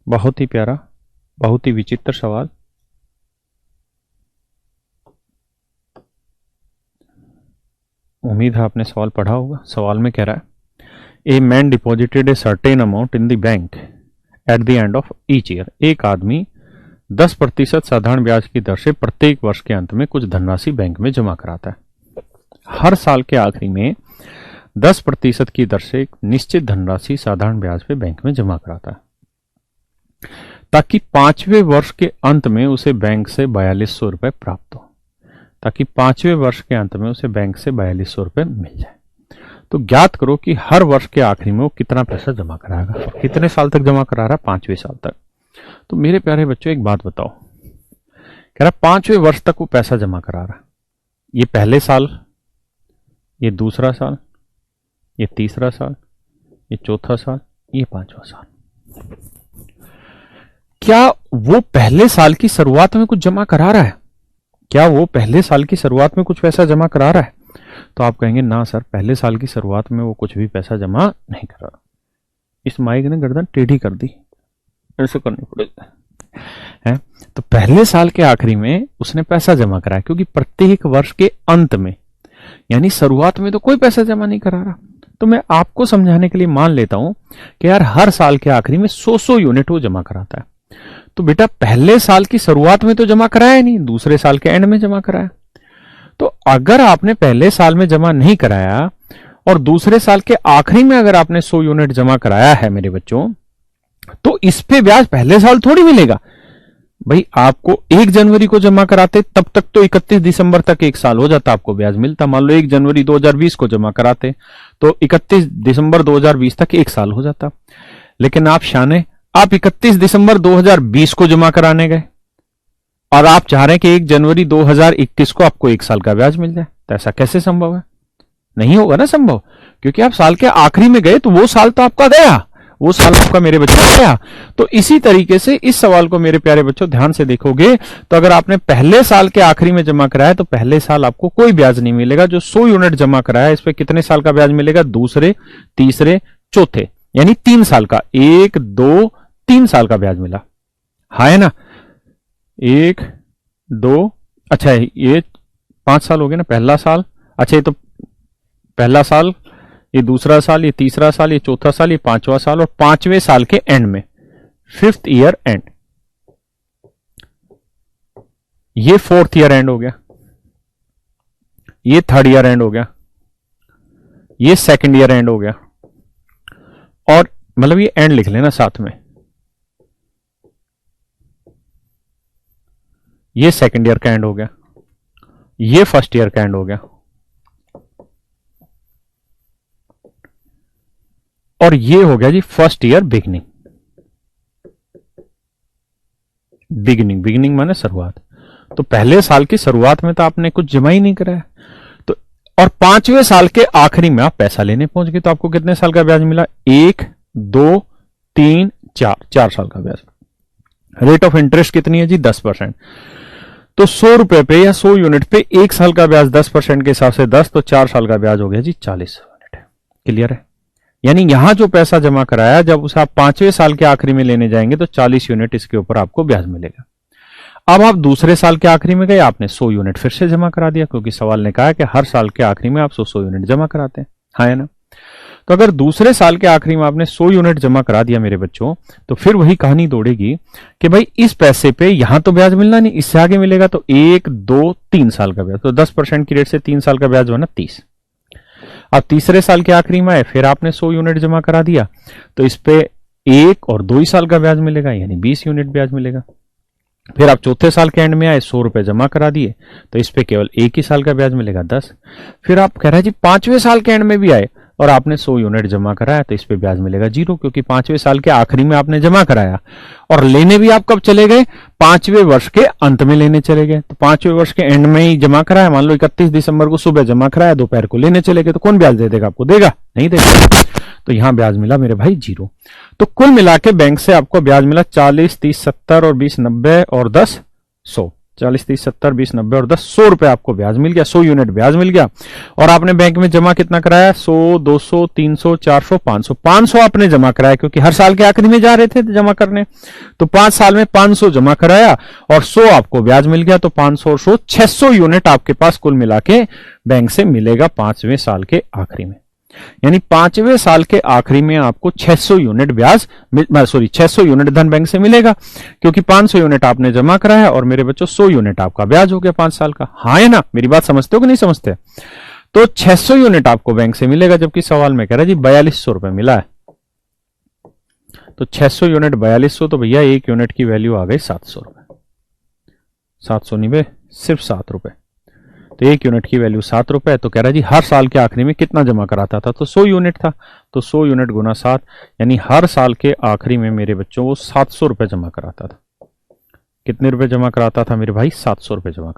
बहुत ही प्यारा, बहुत ही विचित्र सवाल। उम्मीद है आपने सवाल पढ़ा होगा। सवाल में कह रहा है a man deposited a certain amount in the bank at the end of each year. एक आदमी 10% साधारण ब्याज की दर से प्रत्येक वर्ष के अंत में कुछ धनराशि बैंक में जमा कराता है। हर साल के आखिरी में 10% की दर से एक निश्चित धनराशि साधारण ब्याज पे बैंक में जमा कराता है ताकि 5वें वर्ष के अंत में उसे बैंक से 4200 रुपए प्राप्त हो। ताकि 5वें वर्ष के अंत में उसे बैंक से 4200 रुपए मिल जाए। तो ज्ञात करो कि हर वर्ष के आखिरी में वो कितना पैसा जमा कराएगा और कितने साल तक जमा करा रहा है, 5वें साल तक। तो मेरे प्यारे बच्चों एक बात बताओ, कह रहा 5वें वर्ष तक वो पैसा जमा करा रहा है। ये पहले साल, ये दूसरा साल, ये तीसरा साल, ये चौथा साल, ये 5वां साल। क्या वो पहले साल की शुरुआत में कुछ जमा करा रहा है? क्या वो पहले साल की शुरुआत में कुछ पैसा जमा करा रहा है? तो आप कहेंगे ना सर, पहले साल की शुरुआत में वो कुछ भी पैसा जमा नहीं करा रहा। इस माइक ने गर्दन टेढ़ी कर दी, ऐसे करनी पड़ेगी है। तो पहले साल के आखिरी में उसने पैसा जमा कराया, क्योंकि प्रत्येक वर्ष के अंत में, यानी शुरुआत में तो कोई पैसा जमा नहीं करा रहा। तो मैं आपको समझाने के लिए मान लेता हूं कि यार हर साल के आखिरी में 100 यूनिट वो जमा कराता है। तो बेटा पहले साल की शुरुआत में तो जमा कराया नहीं, दूसरे साल के एंड में जमा कराया। तो अगर आपने पहले साल में जमा नहीं कराया और दूसरे साल के आखिरी में अगर आपने 100 यूनिट जमा कराया है मेरे बच्चों, तो इस पे ब्याज पहले साल थोड़ी मिलेगा। भाई आपको 1 जनवरी को जमा कराते तब तक तो 31 दिसंबर तक 1 साल हो जाता, आपको ब्याज मिलता। मान लो 1 जनवरी 2020 को जमा कराते तो 31 दिसंबर 2020 तक 1 साल हो जाता। लेकिन आप शाने, आप 31 दिसंबर 2020 को जमा कराने गए और आप चाह रहे हैं कि 1 जनवरी 2021 को आपको 1 साल का ब्याज मिल जाए। तो ऐसा कैसे संभव है? नहीं होगा ना संभव, क्योंकि आप साल के आखिरी में गए तो वो साल तो आपका गया, वो साल आपका मेरे बच्चों गया। तो इसी तरीके से इस सवाल को मेरे प्यारे बच्चों ध्यान से देखोगे तो अगर आपने पहले साल के आखिरी में जमा कराया तो पहले साल आपको कोई ब्याज नहीं मिलेगा। जो 100 यूनिट जमा कराया इस पे कितने साल का ब्याज मिलेगा? दूसरे, तीसरे, चौथे, यानी 3 साल का। 1, 2, 3 साल का ब्याज मिला, हाँ है ना? 1, 2, अच्छा ये 5 साल हो गए ना। पहला साल, अच्छा ये तो पहला साल, ये दूसरा साल, ये तीसरा साल, ये चौथा साल, ये 5वां साल, और 5वें साल के एंड में 5th ईयर एंड, ये 4th ईयर एंड हो गया, ये 3rd ईयर एंड हो गया, ये 2nd ईयर एंड हो गया, और मतलब ये एंड लिख लेना साथ में, ये 2nd ईयर का एंड हो गया, ये 1st ईयर का एंड हो गया, और ये हो गया जी 1st ईयर बिगिनिंग। बिगिनिंग माने शुरुआत। तो पहले साल की शुरुआत में तो आपने कुछ जमा ही नहीं कराया। तो और 5वें साल के आखिरी में आप पैसा लेने पहुंच गए तो आपको कितने साल का ब्याज मिला? 1, 2, 3, 4 साल का ब्याज। रेट ऑफ इंटरेस्ट कितनी है जी? 10%। तो 100 रुपए पे या 100 यूनिट पे 1 साल का ब्याज 10% के हिसाब से 10, तो 4 साल का ब्याज हो गया जी 40 यूनिट। क्लियर है? यानी यहां जो पैसा जमा कराया, जब उसे आप 5वें साल के आखिरी में लेने जाएंगे तो 40 यूनिट इसके ऊपर आपको ब्याज मिलेगा। अब आप दूसरे साल के आखिरी में गए, आपने 100 यूनिट फिर से जमा करा दिया, क्योंकि सवाल ने कहा कि हर साल के आखिरी में आप 100 यूनिट जमा कराते हैं, हाँ है ना? तो अगर दूसरे साल के आखिरी में आपने 100 यूनिट जमा करा दिया मेरे बच्चों, तो फिर वही कहानी दौड़ेगी कि भाई इस पैसे पे यहां तो ब्याज मिलना नहीं, इससे आगे मिलेगा, तो 1, 2, 3 साल का ब्याज। तो 10% की रेट से 3 साल का ब्याज बना 30। अब तीसरे साल के आखिरी में आए, फिर आपने 100 यूनिट जमा करा दिया, तो इस पे 1 और 2 ही साल का ब्याज मिलेगा, यानी 20 यूनिट ब्याज मिलेगा। फिर आप चौथे साल के एंड में आए, 100 रुपए जमा करा दिए, तो इस पे केवल 1 ही साल का ब्याज मिलेगा, 10। फिर आप कह रहे हैं जी 5वें साल के एंड में भी आए और आपने 100 यूनिट जमा कराया, तो इस पे ब्याज मिलेगा 0, क्योंकि 5वें साल के आखिरी में आपने जमा कराया और लेने भी आप कब चले गए? 5वें वर्ष के अंत में लेने चले गए। तो 5वें वर्ष के एंड में ही जमा कराया, मान लो 31 दिसंबर को सुबह जमा कराया, दोपहर को लेने चले गए, तो कौन ब्याज दे देगा आपको? देगा नहीं? देगा। तो यहां ब्याज मिला मेरे भाई 0। तो कुल मिला के बैंक से आपको ब्याज मिला 40, 30, 70 और 20, 90 और 10, 100। 40, 30, 70, 20, 90 और 10, 100 रुपए आपको ब्याज मिल गया, 100 यूनिट ब्याज मिल गया। और आपने बैंक में जमा कितना कराया? 100, 200, 300, 400, 500। 500 आपने जमा कराया क्योंकि हर साल के आखिरी में जा रहे थे जमा करने, तो 5 साल में 500 जमा कराया और 100 आपको ब्याज मिल गया। तो 500 और 100, 600 यूनिट आपके पास कुल मिला के बैंक से मिलेगा 5वें साल के आखिरी में। यानी 5वें साल के आखिरी में आपको 600 यूनिट ब्याज, सॉरी 600 यूनिट धन बैंक से मिलेगा क्योंकि 500 यूनिट आपने जमा कराया और मेरे बच्चों 100 यूनिट आपका ब्याज हो गया 5 साल का। हाँ है ना? मेरी बात समझते हो कि नहीं समझते? तो 600 यूनिट आपको बैंक से मिलेगा, जबकि सवाल में कह रहा है जी 4200 रुपए मिला है। तो 600 यूनिट 4200, तो भैया एक यूनिट की वैल्यू आ गई 700 रुपए। 700 नहीं बे, सिर्फ 7 रुपए। तो एक यूनिट की वैल्यू 7 रुपए। तो कह रहा है जी हर साल के आखिरी में कितना जमा कराता था? तो 100 यूनिट था। तो 100 यूनिट गुना 7, यानी हर साल के आखिरी में मेरे बच्चों वो 700 रुपए जमा कराता था। कितने रुपए जमा कराता था मेरे भाई? 700 रुपए जमा कराता था।